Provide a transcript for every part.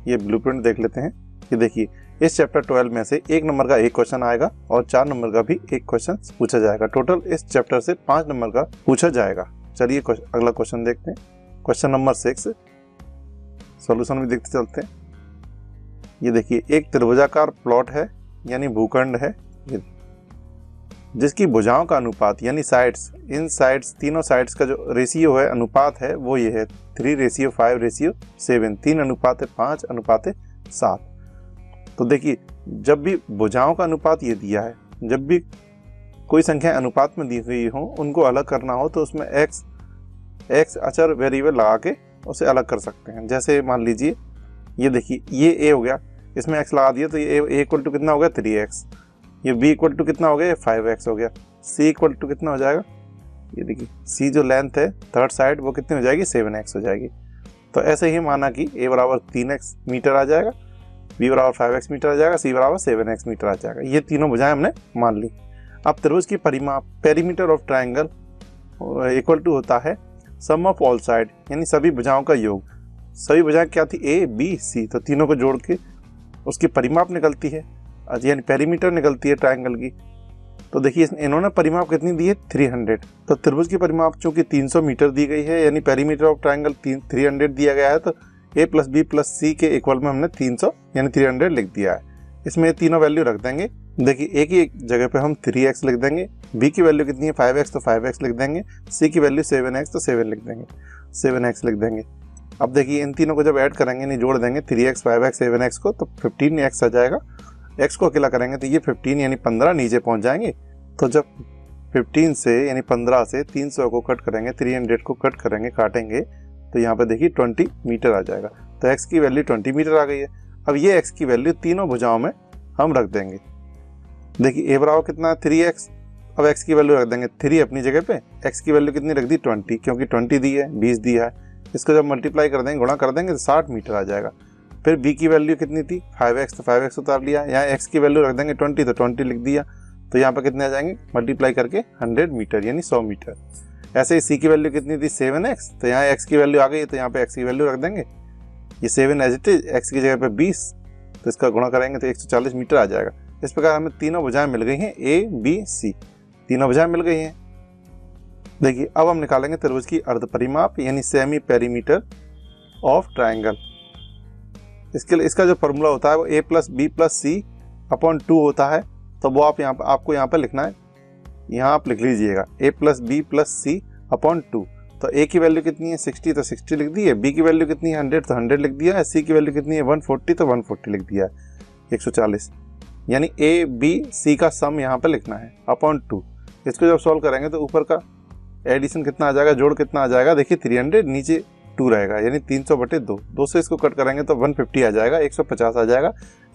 ये ब्लूप्रिंट देख लेते हैं। ये देखिए, इस चैप्टर 12 में से 1 नंबर का 1 क्वेश्चन आएगा और 4 नंबर का भी 1 क्वेश्चन पूछा जाएगा। टोटल इस चैप्टर से 5 नंबर का पूछा जाएगा। चलिए अगला क्वेश्चन देखते हैं। क्वेश्चन नंबर 6, सॉल्यूशन भी देखते चलते हैं। ये देखिए, एक त्रिभुजाकार प्लॉट है यानी भूखंड है, जिसकी भुजाओं का अनुपात यानी साइड्स, इन साइड्स तीनों साइड्स का जो रेशियो है, अनुपात है, वो ये है 3:5:7। 3 अनुपात 5 अनुपात 7। तो देखिए, जब भी भुजाओं का अनुपात ये दिया है, जब भी कोई संख्या अनुपात में दी हुई हो, उनको अलग करना हो तो उसमें एक्स अचर वेरिएबल लगा के उसे अलग कर सकते हैं। जैसे मान लीजिए, ये देखिए, ये ए हो गया, इसमें एक्स लगा दिया तो ये ए इक्वल टू कितना हो गया 3x, ये बी इक्वल टू कितना हो गया, ये 5x हो गया, सी इक्वल टू कितना हो जाएगा, ये देखिए सी जो लेंथ है थर्ड साइड वो कितनी हो जाएगी 7x हो जाएगी। तो ऐसे ही माना कि ए बराबर 3x मीटर आ जाएगा, बी बराबर 5x मीटर आ जाएगा, सी बराबर 7x मीटर आ जाएगा। ये तीनों भुजाएं हमने मान ली। अब त्रिभुज की परिमाप perimeter of triangle equal to होता है सम ऑफ ऑल साइड, यानी सभी भुजाओं का योग। सभी भुजाएं क्या थी, ए बी सी, तो तीनों को जोड़ के उसकी परिमाप निकलती है, यानी पेरीमीटर निकलती है ट्रायंगल की। तो देखिए, इन्होंने परिमाप कितनी दी है 300। तो त्रिभुज की परिमाप चूंकि 300 मीटर दी गई है, यानी पेरीमीटर ऑफ ट्रायंगल 300 दिया गया है, तो a प्लस बी प्लस सी के इक्वल में हमने 300 यानी 300 लिख दिया है। इसमें तीनों वैल्यू रख देंगे। देखिए, a की जगह पे हम 3x लिख देंगे, b की वैल्यू कितनी है 5x तो 5x लिख देंगे, c की वैल्यू 7x तो 7 लिख देंगे, 7x लिख देंगे। अब देखिए, इन तीनों को जब ऐड करेंगे, नहीं जोड़ देंगे 3x 5x 7x को, तो 15x आ जाएगा। x को अकेला करेंगे तो ये 15 यानी 15 नीचे पहुंच जाएंगे। तो जब 15 से यानी 15 से 300 को कट करेंगे, 300 को कट करेंगे, काटेंगे, तो यहाँ पे देखिए 20 मीटर आ जाएगा। तो x की वैल्यू 20 मीटर आ गई है। अब ये x की वैल्यू तीनों भुजाओं में हम रख देंगे। देखिए, a बराबर कितना है 3x, अब x की वैल्यू रख देंगे 3 अपनी जगह पे, x की वैल्यू कितनी रख दी 20, क्योंकि 20 दी है, 20 दिया है। इसको जब मल्टीप्लाई कर देंगे, गुणा कर देंगे तो 60 मीटर आ जाएगा। फिर b की वैल्यू कितनी थी 5x, तो 5x उतार लिया, यहाँ x की वैल्यू रख देंगे 20 तो 20 लिख दिया। तो यहाँ पर कितने आ जाएंगे मल्टीप्लाई करके 100 मीटर यानी 100 मीटर। ऐसे ही c की वैल्यू कितनी थी 7x, तो यहाँ x की वैल्यू आ गई है, तो यहाँ पे x की वैल्यू रख देंगे, ये 7 एज इट इज, x की जगह पे 20, तो इसका गुणा करेंगे तो 140 मीटर आ जाएगा। इस प्रकार हमें तीनों भुजाएं मिल गई हैं, a b c, तीनों भुजाएं मिल गई हैं। देखिए, अब हम निकालेंगे त्रिभुज की अर्ध परिमाप यानी सेमी पेरीमीटर ऑफ ट्रायंगल। इसके लिए इसका जो फॉर्मूला होता है वो a plus B plus C upon 2 होता है। तो वो आपको यहाँ पर लिखना है, यहाँ आप लिख लीजिएगा a plus B plus C upon 2। तो a की वैल्यू कितनी है 60 तो 60 लिख दी है, b की वैल्यू कितनी है 100 तो 100 लिख दिया है, c की वैल्यू कितनी है 140 तो 140 लिख दिया है, 140। यानी a b c का सम यहाँ पे लिखना है अपॉन 2। इसको जब सॉल्व करेंगे तो ऊपर का एडिशन कितना आ जाएगा, जोड़ कितना आ जाएगा, देखिए 300 नीचे 2 रहेगा, यानी 300/2। 2 से इसको कट करेंगे तो 150 आ जाएगा, 150 आ जाएगा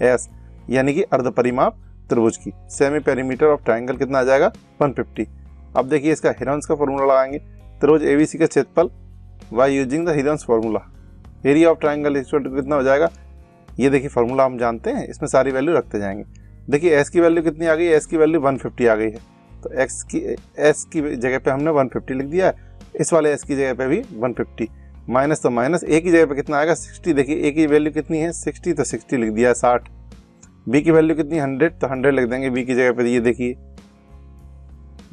s, यानी कि अर्ध परिमाप त्रिभुज की सेमी पेरीमीटर ऑफ ट्रायंगल कितना आ जाएगा 150। अब देखिए, इसका हिरॉन्स का फॉर्मूला लगाएंगे। त्रिभुज एबीसी का क्षेत्रफल by using the Heron's formula, area of triangle equal to कितना हो जाएगा, ये देखिए फॉर्मूला हम जानते हैं, इसमें सारी वैल्यू रखते जाएंगे। देखिए, s की वैल्यू कितनी आ गई है, s की वैल्यू 150 आ गई है, तो s की जगह पे हमने 150 लिख दिया है, इस वाले s की जगह पे भी 150, माइनस तो माइनस, a की जगह पे कितना आएगा 60। देखिए, a की वैल्यू कितनी है 60 तो 60 लिख दिया है 60। b की वैल्यू कितनी 100 तो 100 लिख देंगे b की जगह पे। ये देखिए,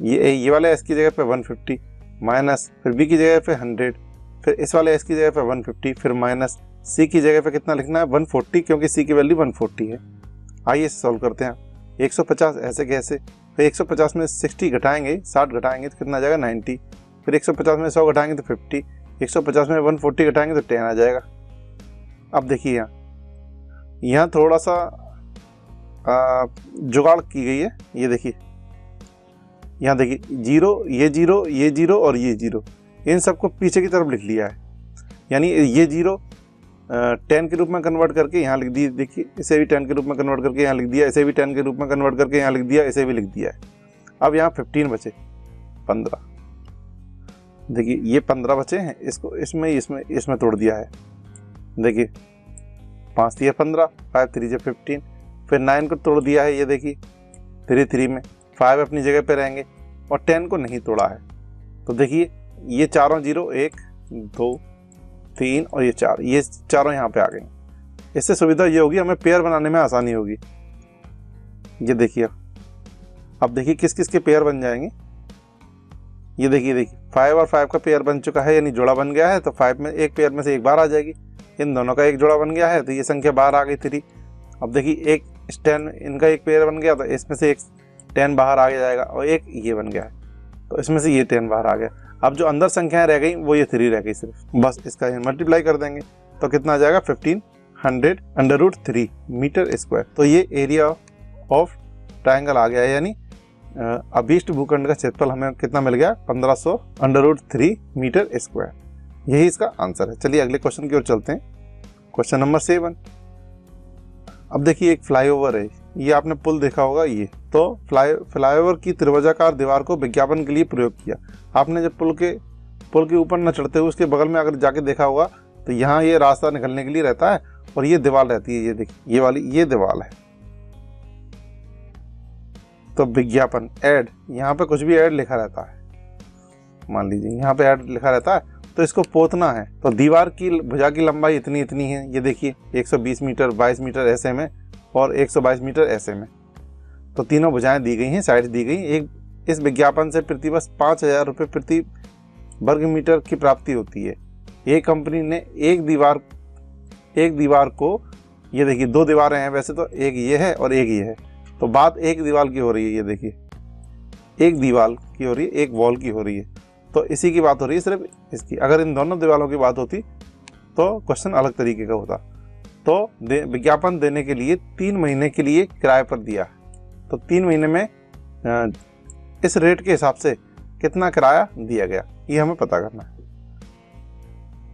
ये वाले s की जगह पे 150 माइनस, फिर b की जगह पे 100, फिर इस वाले s की जगह पे 150, फिर माइनस c की जगह पे कितना लिखना है 140, क्योंकि c की वैल्यू 140 है। आइए इसे सॉल्व करते हैं। 150 ऐसे कैसे, फिर 150 में 60 घटाएंगे, 60 घटाएंगे तो कितना आ जाएगा 90, फिर 150 में 100 घटाएंगे तो 50, 150 में 140 घटाएंगे तो 10 आ जाएगा। अब देखिए, यहाँ थोड़ा सा जुगाड़ की गई है। ये देखिए, यहाँ देखिए, जीरो, ये जीरो, ये जीरो और ये जीरो, इन सबको पीछे की तरफ लिख लिया है, यानी ये जीरो 10 के रूप में कन्वर्ट करके यहाँ लिख दिए। देखिए, इसे भी 10 के रूप में कन्वर्ट करके यहाँ लिख दिया, इसे भी 10 के रूप में कन्वर्ट करके यहाँ लिख दिया, इसे भी लिख दिया है। अब यहाँ 15 बचे, 15, देखिए ये 15 बचे हैं, इसको इसमें तोड़ दिया है। देखिए, 5 3 15, 5 3 15, फिर 9 को तोड़ दिया है, ये देखिए 3 3 में, 5 अपनी जगह पे रहेंगे और 10 को नहीं तोड़ा है। तो देखिए, ये चारों जीरो, 1 2 3 और ये 4, ये चारों यहाँ पे आ गए। इससे सुविधा ये होगी, हमें पेयर बनाने में आसानी होगी। ये देखिए, अब देखिए किस किस के पेयर बन जाएंगे। ये देखिए 5 और 5 का पेयर बन चुका है, यानी जोड़ा बन गया है। तो 5 में एक पेयर में से एक बार आ जाएगी, इन दोनों का एक जोड़ा बन गया है, तो ये संख्या बाहर आ गई 3। अब देखिए एक 10 इनका एक पेयर बन गया, तो इसमें से एक 10 बाहर आ जाएगा, और एक ये बन गया है, तो इसमें से ये 10 बाहर आ गया। अब जो अंदर संख्याएं रह गई वो ये 3 रह गई सिर्फ, बस इसका मल्टीप्लाई कर देंगे तो कितना आ जाएगा 1500√3 मीटर स्क्वायर। तो ये एरिया ऑफ ट्राइंगल आ गया है, यानी अभीष्ट भूखंड का क्षेत्रफल हमें कितना मिल गया 1500√3 मीटर स्क्वायर। यही इसका आंसर है। चलिए अगले क्वेश्चन की ओर चलते हैं, क्वेश्चन नंबर 7। अब देखिए एक फ्लाईओवर है, ये आपने पुल देखा होगा, ये तो फ्लाईओवर की त्रिभुजाकार दीवार को विज्ञापन के लिए प्रयोग किया। आपने जब पुल के ऊपर न चढ़ते हुए उसके बगल में अगर जाके देखा होगा तो यहाँ ये रास्ता निकलने के लिए रहता है और ये दीवार रहती है। ये देखिए ये वाली ये दीवार है। तो विज्ञापन ऐड, यहाँ पे कुछ भी ऐड लिखा रहता है, मान लीजिए यहाँ पे ऐड लिखा रहता है, तो इसको पोतना है। तो दीवार की भुजा की लंबाई इतनी है, ये देखिए 120 मीटर, 22 मीटर ऐसे में और 122 मीटर ऐसे में। तो तीनों भुजाएं दी गई हैं, साइड दी गई। एक इस विज्ञापन से प्रतिवर्ष 5000 रुपये प्रति वर्ग मीटर की प्राप्ति होती है। ये कंपनी ने एक दीवार को, ये देखिए 2 दीवारें हैं वैसे तो, एक ये है और एक ये है, तो बात एक दीवार की हो रही है। ये देखिए एक दीवार की हो रही है, एक वॉल की हो रही है, तो इसी की बात हो रही है सिर्फ इसकी। अगर इन दोनों दीवारों की बात होती तो क्वेश्चन अलग तरीके का होता। तो विज्ञापन देने के लिए 3 महीने के लिए किराए पर दिया, तो 3 महीने में इस रेट के हिसाब से कितना किराया दिया गया, ये हमें पता करना है।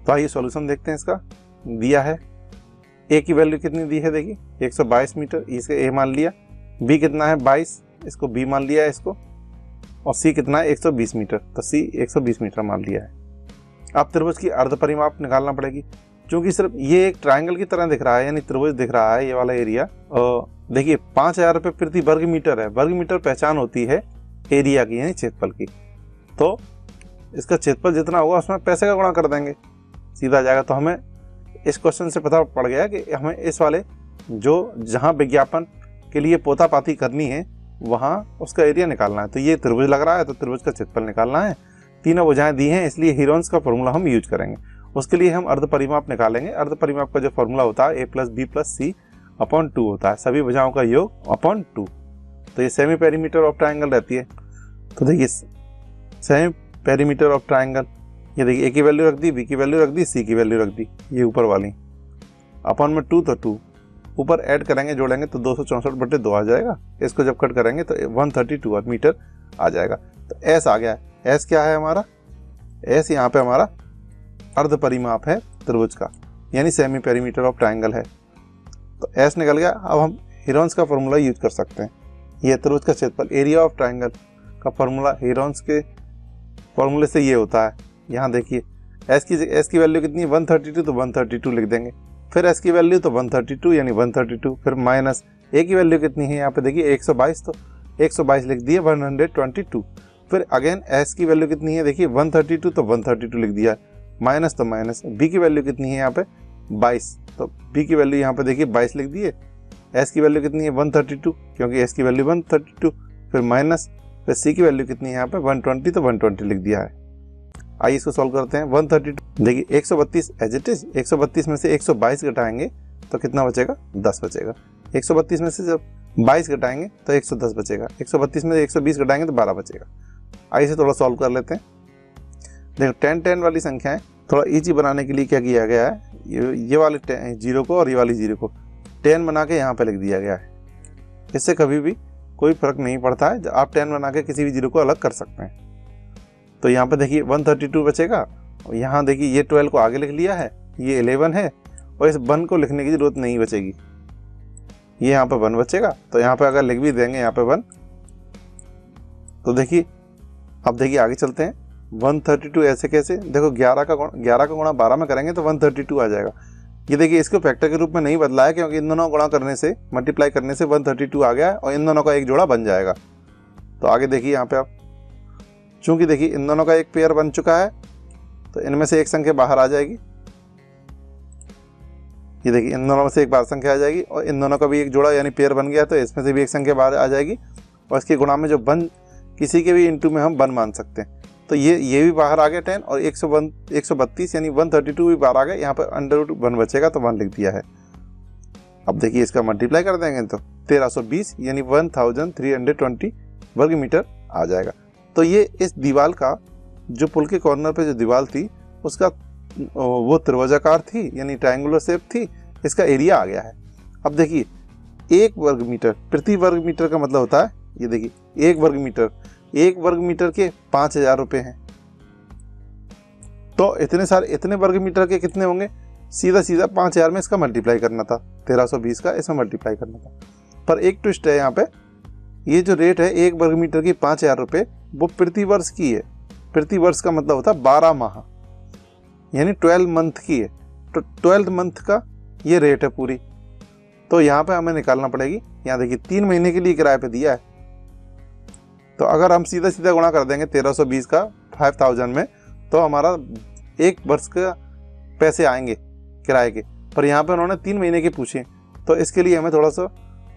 तो आइए सॉल्यूशन देखते हैं इसका। दिया है ए की वैल्यू कितनी दी है, देखिए 122 मीटर, इसका ए मान लिया। बी कितना है 22, इसको बी मान लिया है इसको, और सी कितना है 120 मीटर, तो सी 120 मीटर मान लिया है। अब त्रिभुज की अर्ध परिमाप निकालना पड़ेगी, क्योंकि सिर्फ ये एक ट्रायंगल की तरह दिख रहा है, यानी त्रिभुज दिख रहा है ये वाला एरिया। देखिए 5000 रुपये प्रति वर्ग मीटर है। वर्ग मीटर पहचान होती है एरिया की, यानी क्षेत्रफल की। तो इसका क्षेत्रफल जितना होगा उसमें पैसे का गुणा कर देंगे, सीधा जाएगा। तो हमें इस क्वेश्चन से पता पड़ गया कि हमें इस वाले जहाँ विज्ञापन के लिए पोतापाती करनी है वहाँ उसका एरिया निकालना है। तो ये त्रिभुज लग रहा है, तो त्रिभुज का क्षेत्रफल निकालना है। तीनों भुजाएं दी हैं, इसलिए हीरोन्स का फॉर्मूला हम यूज करेंगे। उसके लिए हम अर्ध परिमाप निकालेंगे। अर्ध परिमाप का जो फॉर्मूला होता है a+b+c/2 होता है, सभी भुजाओं का योग अपॉन 2। तो ये सेमी पेरीमीटर ऑफ ट्राइंगल रहती है। तो देखिए सेमी पेरीमीटर ऑफ ट्राइंगल, ये देखिए a की वैल्यू रख दी, b की वैल्यू रख दी, c की वैल्यू रख दी, ये ऊपर वाली अपॉन में 2, तो 2 ऊपर ऐड करेंगे, जोड़ेंगे तो 264/2 आ जाएगा। इसको जब कट करेंगे तो 132 मीटर आ जाएगा। तो एस आ गया है। एस क्या है हमारा, एस यहाँ पे हमारा अर्ध परिमाप है त्रिभुज का, यानी सेमी पेरीमीटर ऑफ ट्राइंगल है। तो एस निकल गया। अब हम हीरोन्स का फॉर्मूला यूज कर सकते हैं। ये त्रिभुज का क्षेत्रफल, एरिया ऑफ ट्राइंगल का फॉर्मूला हीरोन्स के फॉर्मूले से ये होता है। यहाँ देखिए एस की वैल्यू कितनी है 132, तो 132 लिख देंगे। फिर एस की वैल्यू तो 132 यानी 132, फिर माइनस ए की वैल्यू कितनी है यहाँ पे देखिए 122, तो 122 लिख दिए 122। फिर अगेन एस की वैल्यू कितनी है देखिए 132, तो 132 लिख दिया, माइनस तो माइनस। बी की वैल्यू कितनी है यहाँ पे 22, तो बी की वैल्यू यहाँ पे देखिए 22 लिख दिए। एस की वैल्यू कितनी है 132, क्योंकि एस की वैल्यू 132, फिर माइनस, फिर सी की वैल्यू कितनी है यहाँ पे 120, तो 120 लिख दिया है। आइए इसको सॉल्व करते हैं। 132 देखिए 132 एज इट इज, 132 में से 122 घटाएंगे तो कितना बचेगा 10 बचेगा। 132 में से जब 22 घटाएंगे तो 110 बचेगा। 132 में से 120 घटाएंगे तो 12 बचेगा। आइए इसे थोड़ा सॉल्व कर लेते हैं। देखो 10 वाली संख्याएं थोड़ा ईजी बनाने के लिए क्या किया गया है, ये वाली 0 को और ये वाली 0 को 10 बना के यहाँ पे लिख दिया गया है। इससे कभी भी कोई फर्क नहीं पड़ता है, आप 10 बना के किसी भी 0 को अलग कर सकते हैं। तो यहाँ पे देखिए 132 बचेगा, और यहाँ देखिए ये 12 को आगे लिख लिया है, ये 11 है, और इस 1 को लिखने की जरूरत नहीं बचेगी। ये यहाँ पे 1 बचेगा, तो यहाँ पे अगर लिख भी देंगे यहाँ पे 1, तो देखिए अब देखिए आगे चलते हैं। 132 ऐसे कैसे, देखो 11 का गुणा 12 में करेंगे तो 132 आ जाएगा। ये देखिए इसको फैक्टर के रूप में नहीं बदला है, क्योंकि इन दोनों गुणा करने से, मल्टीप्लाई करने से 132 आ गया है, और इन दोनों का एक जोड़ा बन जाएगा। तो आगे देखिए यहाँ पे आप, चूंकि देखिए इन दोनों का एक पेयर बन चुका है, तो इनमें से एक संख्या बाहर आ जाएगी, ये देखिए इन दोनों में से एक बार संख्या आ जाएगी और इन दोनों का भी एक जोड़ा यानी पेयर बन गया, तो इसमें से भी एक संख्या बाहर आ जाएगी और इसके गुणा में जो वन किसी के भी इंटू में हम वन मान सकते हैं। तो ये भी बाहर आ गया 10 और 132 यानी 132 भी बाहर आ गया। यहाँ पर √1 बचेगा तो 1 लिख दिया है। अब देखिए इसका मल्टीप्लाई कर देंगे तो 1320 यानी 1320 वर्ग मीटर आ जाएगा। तो ये इस दीवार का जो पुल के कॉर्नर पे जो दीवार थी उसका वो त्रिभुजाकार थी यानी ट्रायंगुलर शेप थी, इसका एरिया आ गया है। अब देखिए 1 वर्ग मीटर प्रति वर्ग मीटर का मतलब होता है, ये देखिए 1 वर्ग मीटर के 5000 रुपये हैं। तो इतने वर्ग मीटर के कितने होंगे, सीधा 5000 में इसका मल्टीप्लाई करना था, 1320 का इसमें मल्टीप्लाई करना था। पर एक ट्विस्ट है यहाँ पे, ये जो रेट है 1 वर्ग मीटर की 5000 रुपये वो प्रति वर्ष की है। प्रति वर्ष का मतलब होता है 12 माह यानी 12 मंथ की है। तो 12 मंथ का ये रेट है पूरी। तो यहाँ पे हमें निकालना पड़ेगी। यहाँ देखिए 3 महीने के लिए किराए पे दिया है, तो अगर हम सीधा गुणा कर देंगे 1320 का 5000 में तो हमारा 1 वर्ष का पैसे आएंगे किराए के। पर यहाँ पे उन्होंने 3 महीने के पूछे, तो इसके लिए हमें थोड़ा सा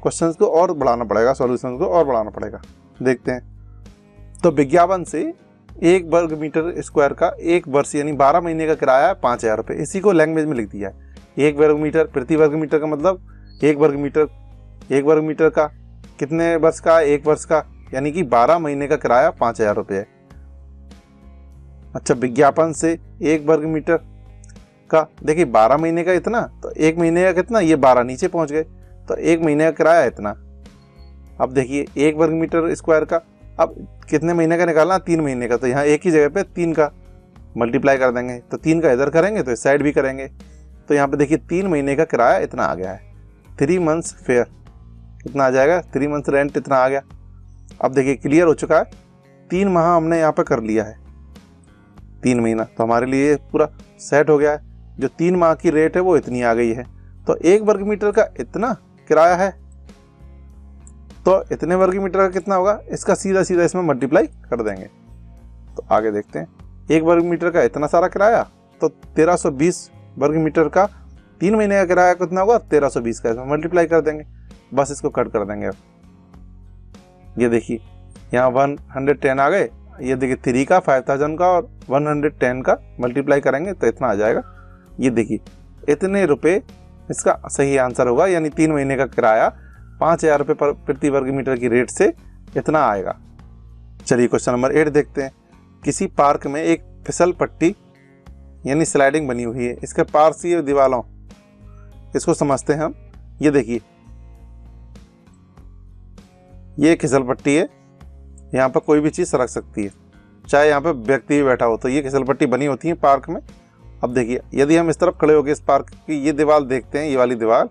क्वेश्चंस को और बढ़ाना पड़ेगा, सॉल्यूशंस को और बढ़ाना पड़ेगा। देखते हैं। तो विज्ञापन से 1 वर्ग मीटर स्क्वायर का 1 वर्ष यानी 12 महीने का किराया है 5000 रुपये। इसी को लैंग्वेज में लिख दिया है। 1 वर्ग मीटर प्रति वर्ग मीटर का मतलब 1 वर्ग मीटर का कितने वर्ष का, 1 वर्ष का, यानी कि 12 महीने का किराया 5000 रुपये है। अच्छा, विज्ञापन से 1 वर्ग मीटर का देखिए 12 महीने का इतना, तो 1 महीने का कितना, ये 12 नीचे पहुंच गए, तो 1 महीने का किराया इतना। अब देखिए 1 वर्ग मीटर स्क्वायर का अब कितने महीने का निकालना, 3 महीने का, तो यहाँ एक ही जगह पे 3 का मल्टीप्लाई कर देंगे। तो 3 का इधर करेंगे तो इस साइड भी करेंगे। तो यहाँ पे देखिए 3 महीने का किराया इतना आ गया है। 3 मंथ्स फेयर कितना आ जाएगा, 3 मंथ्स रेंट इतना आ गया। अब देखिए क्लियर हो चुका है। 3 माह हमने यहाँ पे कर लिया है, 3 महीना, तो हमारे लिए पूरा सेट हो गया है। जो 3 माह की रेट है वो इतनी आ गई है। तो 1 वर्ग मीटर का इतना किराया है, तो इतने वर्ग मीटर का कितना होगा, इसका सीधा इसमें मल्टीप्लाई कर देंगे। तो आगे देखते हैं। 1 वर्ग मीटर का इतना सारा किराया, तो 1320 वर्ग मीटर का 3 महीने का किराया कितना होगा, 1320 का, इसमें मल्टीप्लाई कर देंगे। बस इसको कट कर देंगे। अब ये देखिए यहाँ 110 आ गए। ये देखिए 3 का 5000 का और 110 का मल्टीप्लाई करेंगे तो इतना आ जाएगा। ये देखिए इतने रुपए इसका सही आंसर होगा, यानी 3 महीने का किराया 5000 रुपये प्रति वर्ग मीटर की रेट से इतना आएगा। चलिए क्वेश्चन नंबर 8 देखते हैं। किसी पार्क में एक फिसल पट्टी यानी स्लाइडिंग बनी हुई है, इसके पार्श्वीय दीवारों, इसको समझते हैं हम। ये देखिए ये फिसल पट्टी है, यहाँ पर कोई भी चीज़ रख सकती है, चाहे यहाँ पे व्यक्ति भी बैठा हो। तो ये फिसल पट्टी बनी होती है पार्क में। अब देखिए यदि हम इस तरफ खड़े होकर इस पार्क की ये दीवार देखते हैं, ये वाली दीवार,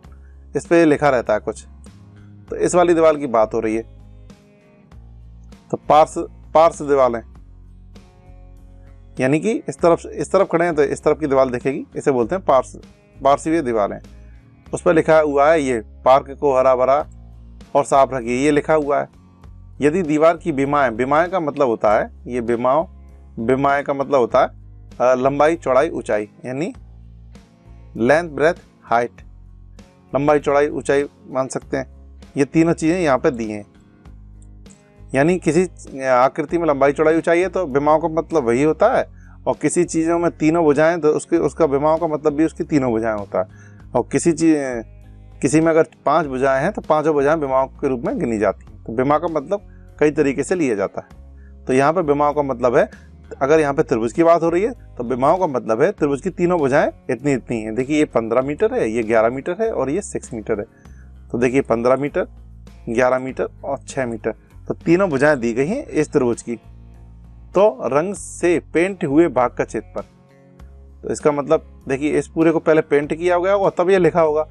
इस पे लिखा रहता है कुछ, तो इस वाली दीवार की बात हो रही है। तो पार्श्व दीवारें यानी कि इस तरफ खड़े हैं तो इस तरफ की दीवार दिखेगी, इसे बोलते हैं पार्श्वीय दीवारें। उस पर लिखा हुआ है ये पार्क को हरा भरा और साफ रखिए, ये लिखा हुआ है। यदि दीवार की विमाएं का मतलब होता है, ये विमाएं का मतलब होता है लंबाई चौड़ाई ऊंचाई, यानी लेंथ ब्रेथ हाइट, लंबाई चौड़ाई ऊंचाई मान सकते हैं। ये तीनों चीज़ें यहाँ पे दी हैं। यानी किसी आकृति में लंबाई चौड़ाई ऊंचाई है तो विमाओं का मतलब वही होता है, और किसी चीज़ों में तीनों भुजाएं तो उसका विमाओं का मतलब भी उसकी तीनों भुजाएं होता है। और किसी में अगर 5 भुजाएं हैं तो 5 भुजाएं विमाओं के रूप में गिनी जाती हैं। तो विमा का मतलब कई तरीके से लिया जाता है। तो यहाँ पे विमाओं का मतलब है, अगर यहाँ पे त्रिभुज की बात हो रही है तो विमाओं का मतलब है त्रिभुज की तीनों भुजाएं इतनी हैं। देखिए ये 15 मीटर है, ये 11 मीटर है और ये 6 मीटर है। तो देखिए 15 मीटर, 11 मीटर और 6 मीटर, तो तीनों भुजाएं दी गई हैं इस त्रिभुज की। तो रंग से पेंट हुए भाग का क्षेत्रफल, तो इसका मतलब देखिए इस पूरे को पहले पेंट किया गया होगा तब ये लिखा होगा।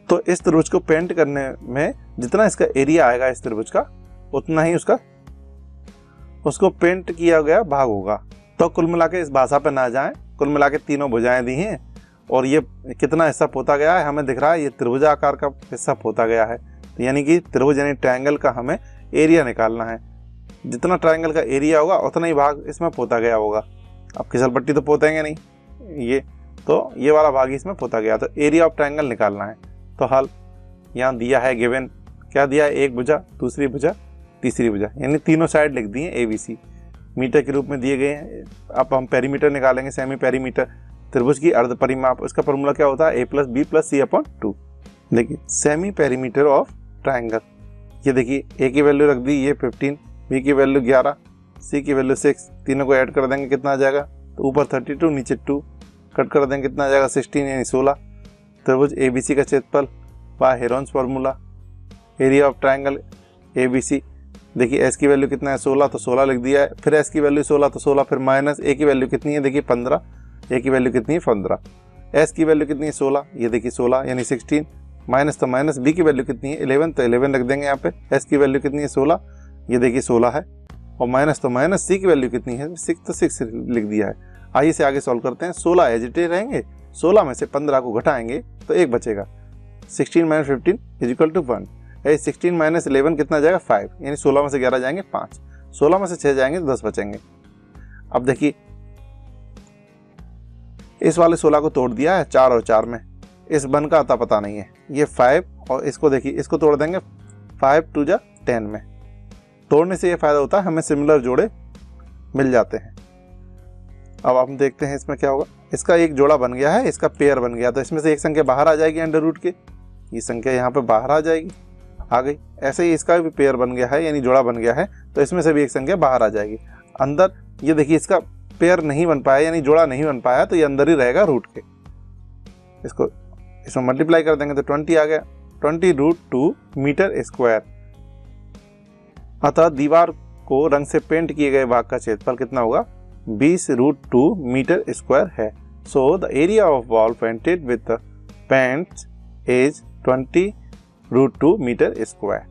तो इस त्रिभुज को पेंट करने में जितना इसका एरिया आएगा इस त्रिभुज का, उतना ही उसको पेंट किया गया भाग होगा। तो कुल मिला के इस भाषा पे ना जाएं, कुल मिला के तीनों भुजाएं दी हैं और ये कितना हिस्सा पोता गया है हमें दिख रहा है, ये त्रिभुज आकार का हिस्सा पोता गया है। तो यानी कि त्रिभुज यानी ट्रायंगल का हमें एरिया निकालना है। जितना ट्रायंगल का एरिया होगा उतना ही भाग इसमें पोता गया होगा। अब फिसल पट्टी तो पोतेंगे नहीं ये, तो ये वाला भाग इसमें पोता गया। तो एरिया ऑफ ट्रायंगल निकालना है। तो हल यहाँ दिया है गिवन, क्या दिया है, एक भुजा, दूसरी भुजा, तीसरी भुजा, यानी तीनों साइड लिख दिए ABC, मीटर के रूप में दिए गए हैं। अब हम पेरीमीटर निकालेंगे, सेमी पेरीमीटर त्रिभुज की अर्ध परिमाप। उसका फॉर्मूला क्या होता है, A+B+C/2। देखिए सेमी पेरीमीटर ऑफ ट्रायंगल, ये देखिए A की वैल्यू रख दी, ये 15, B की वैल्यू 11, C की वैल्यू 6, तीनों को ऐड कर देंगे कितना आ जाएगा, तो ऊपर 32 नीचे 2, कट कर देंगे कितना आ जाएगा 16 यानी 16। त्रिभुज ABC का क्षेत्रफल by Heron's formula, area of triangle ABC। देखिए S की वैल्यू कितना है 16, तो 16 लिख दिया है, फिर S की वैल्यू 16 तो 16, फिर माइनस A की वैल्यू कितनी है, देखिए 15, A की वैल्यू कितनी है 15, S की वैल्यू कितनी है 16, ये देखिए 16 यानी 16, माइनस तो माइनस, B की वैल्यू कितनी है 11, तो 11 रख देंगे यहाँ पे, S की वैल्यू कितनी है 16, ये देखिए 16 है, और माइनस तो माइनस, C की वैल्यू कितनी है 6, तो 6 लिख दिया है। आइए से आगे सॉल्व करते हैं। 16 एजिटेड रहेंगे, 16 में से 15 को घटाएंगे तो 1 बचेगा, 16 - 15 = 1। 16 - 11 कितना जाएगा 5, यानी 16 में से 11 जाएंगे 5, 16 में से 6 जाएंगे तो 10 बचेंगे। अब देखिए इस वाले 16 को तोड़ दिया है 4 और 4 में, इस बन का अता पता नहीं है, ये 5 और इसको देखिए इसको तोड़ देंगे 5 × 2 = 10 में। तोड़ने से ये फायदा होता है हमें सिमिलर जोड़े मिल जाते हैं। अब हम देखते हैं इसमें क्या होगा। इसका एक जोड़ा बन गया है, इसका पेयर बन गया, तो इसमें से एक संख्या बाहर आ जाएगी अंडर रूट के, ये संख्या यहाँ पे बाहर आ जाएगी, आ गई। ऐसे ही इसका भी पेयर बन गया है यानी जोड़ा बन गया है, तो इसमें से भी एक संख्या बाहर आ जाएगी अंदर। ये देखिए इसका पेयर नहीं बन पाया यानी जोड़ा नहीं बन पाया, तो ये अंदर ही रहेगा रूट के। इसको इसमें मल्टीप्लाई कर देंगे तो 20 आ गया, 20√2 मीटर स्क्वायर। अतः दीवार को रंग से पेंट किए गए भाग का क्षेत्रफल कितना होगा, 20√2 मीटर स्क्वायर है। So the area of wall painted with the paint is 20√2 metre square.